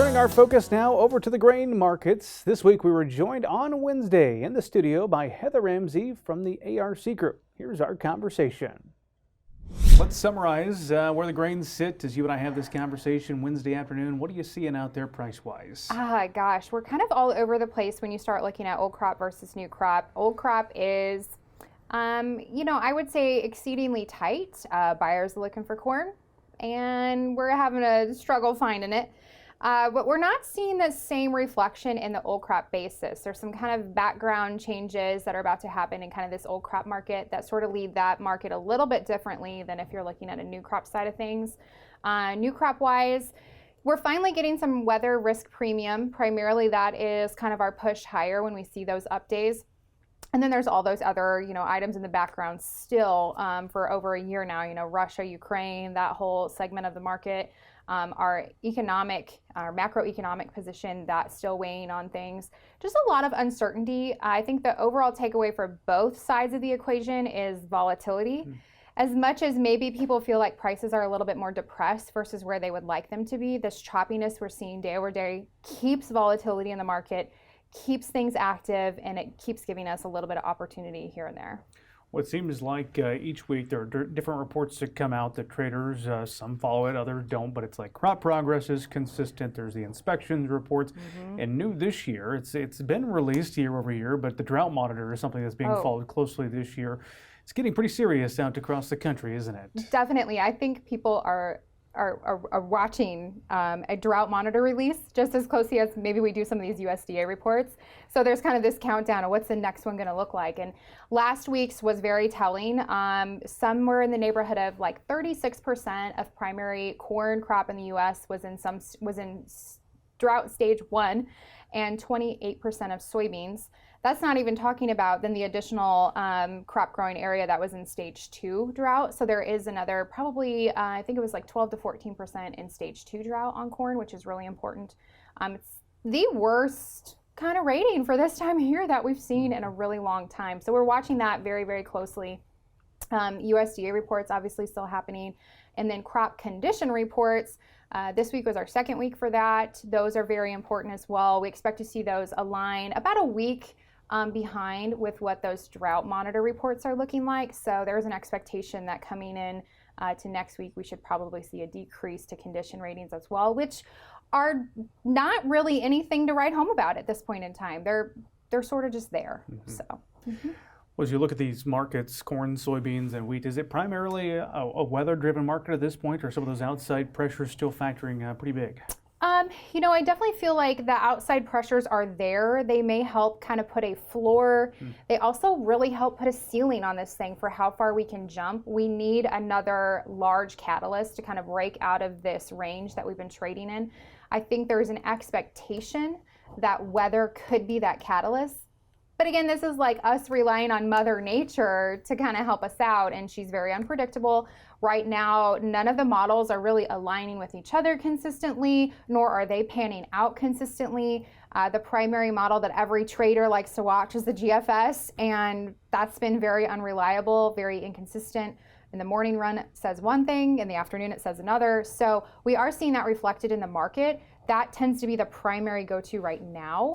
Turning our focus now over to the grain markets. This week we were joined on Wednesday in the studio by Heather Ramsey from the ARC Group. Here's our conversation. Let's summarize where the grains sit as you and I have this conversation Wednesday afternoon. What are you seeing out there price-wise? Gosh, we're kind of all over the place when you start looking at old crop versus new crop. Old crop is, I would say exceedingly tight. Buyers are looking for corn, and we're having a struggle finding it. But we're not seeing the same reflection in the old crop basis. There's some kind of background changes that are about to happen in kind of this old crop market that sort of lead that market a little bit differently than if you're looking at a new crop side of things. New crop wise, we're finally getting some weather risk premium. Primarily that is kind of our push higher when we see those up days. And then there's all those other, items in the background still for over a year now, Russia, Ukraine, that whole segment of the market. Our macroeconomic position, that's still weighing on things. Just a lot of uncertainty. I think the overall takeaway for both sides of the equation is volatility. As much as maybe people feel like prices are a little bit more depressed versus where they would like them to be, this choppiness we're seeing day over day keeps volatility in the market, keeps things active, and it keeps giving us a little bit of opportunity here and there. Well, it seems like each week there are different reports that come out that traders, some follow it, others don't, but it's like crop progress is consistent. There's the inspections reports. And new this year, it's been released year over year, but the drought monitor is something that's being followed closely this year. It's getting pretty serious out across the country, isn't it? Definitely. I think people are watching a drought monitor release just as closely as maybe we do some of these USDA reports. So there's kind of this countdown of what's the next one going to look like. And last week's was very telling. Somewhere in the neighborhood of like 36% of primary corn crop in the U.S. was in drought stage 1, and 28% of soybeans. That's not even talking about then the additional crop growing area that was in stage 2 drought. So there is another probably, I think it was like 12 to 14% in stage 2 drought on corn, which is really important. It's the worst kind of rating for this time of year that we've seen in a really long time. So we're watching that very, very closely. USDA reports obviously still happening. And then crop condition reports. This week was our second week for that. Those are very important as well. We expect to see those align about a week behind with what those drought monitor reports are looking like. So there's an expectation that coming in to next week, we should probably see a decrease to condition ratings as well, which are not really anything to write home about at this point in time. They're sort of just there. So. Well, as you look at these markets, corn, soybeans, and wheat, is it primarily a weather-driven market at this point, or some of those outside pressures still factoring pretty big? I definitely feel like the outside pressures are there. They may help kind of put a floor. They also really help put a ceiling on this thing for how far we can jump. We need another large catalyst to kind of break out of this range that we've been trading in. I think there's an expectation that weather could be that catalyst. But again, this is like us relying on Mother Nature to kind of help us out, and she's very unpredictable. Right now, none of the models are really aligning with each other consistently, nor are they panning out consistently. The primary model that every trader likes to watch is the GFS, and that's been very unreliable, very inconsistent. In the morning run, it says one thing, in the afternoon, it says another. So we are seeing that reflected in the market. That tends to be the primary go-to right now.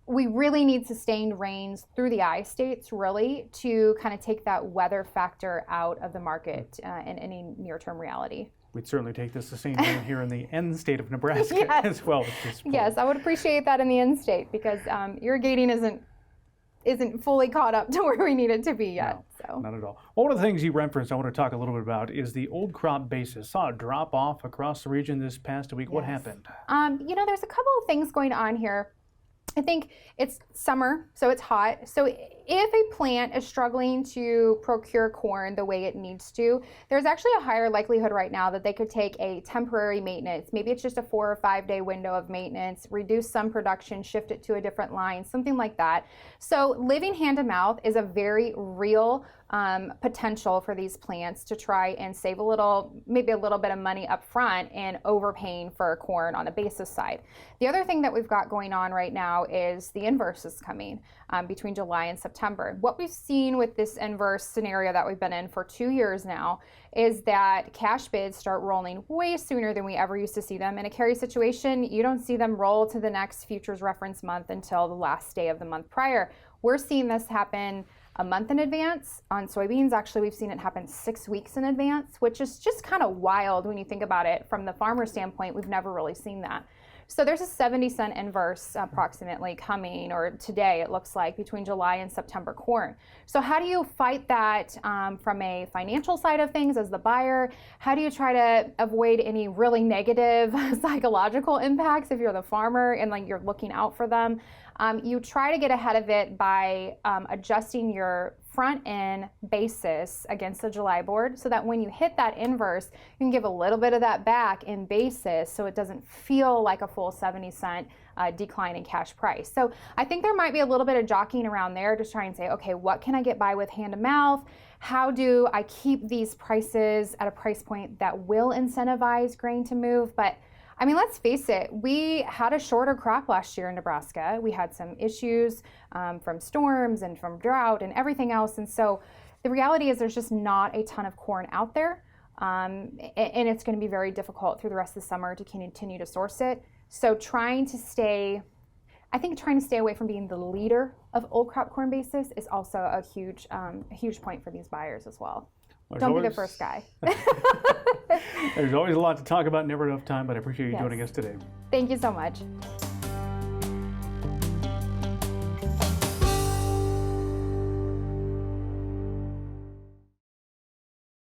We really need sustained rains through the I states, really, to kind of take that weather factor out of the market in any near-term reality. We'd certainly take the sustained rain here in the end state of Nebraska as well. At this point. Yes, I would appreciate that in the end state because irrigating isn't fully caught up to where we need it to be yet. No, so. Not at all. One of the things you referenced I want to talk a little bit about is the old crop basis. Saw a drop off across the region this past week. What happened? There's a couple of things going on here. I think it's summer, so it's hot. So if a plant is struggling to procure corn the way it needs to, there's actually a higher likelihood right now that they could take a temporary maintenance. Maybe it's just a 4 or 5 day window of maintenance, reduce some production, shift it to a different line, something like that. So living hand to mouth is a very real potential for these plants to try and save maybe a little bit of money up front and overpaying for corn on a basis side. The other thing that we've got going on right now is the inverse is coming between July and September. What we've seen with this inverse scenario that we've been in for 2 years now is that cash bids start rolling way sooner than we ever used to see them. In a carry situation, you don't see them roll to the next futures reference month until the last day of the month prior. We're seeing this happen a month in advance. On soybeans, actually, we've seen it happen 6 weeks in advance, which is just kind of wild when you think about it from the farmer standpoint. We've never really seen that. So there's a 70-cent inverse approximately coming, or today it looks like, between July and September corn. So how do you fight that from a financial side of things as the buyer? How do you try to avoid any really negative psychological impacts if you're the farmer and like you're looking out for them? You try to get ahead of it by adjusting your front end basis against the July board so that when you hit that inverse, you can give a little bit of that back in basis so it doesn't feel like a full 70-cent decline in cash price. So I think there might be a little bit of jockeying around there to try and say, okay, what can I get by with hand to mouth? How do I keep these prices at a price point that will incentivize grain to move? But I mean, let's face it, we had a shorter crop last year in Nebraska. We had some issues from storms and from drought and everything else. And so the reality is there's just not a ton of corn out there. And it's going to be very difficult through the rest of the summer to continue to source it. So trying to stay away from being the leader of old crop corn basis is also a huge point for these buyers as well. Don't be the first guy. There's always a lot to talk about, never enough time, but I appreciate you joining us today. Thank you so much.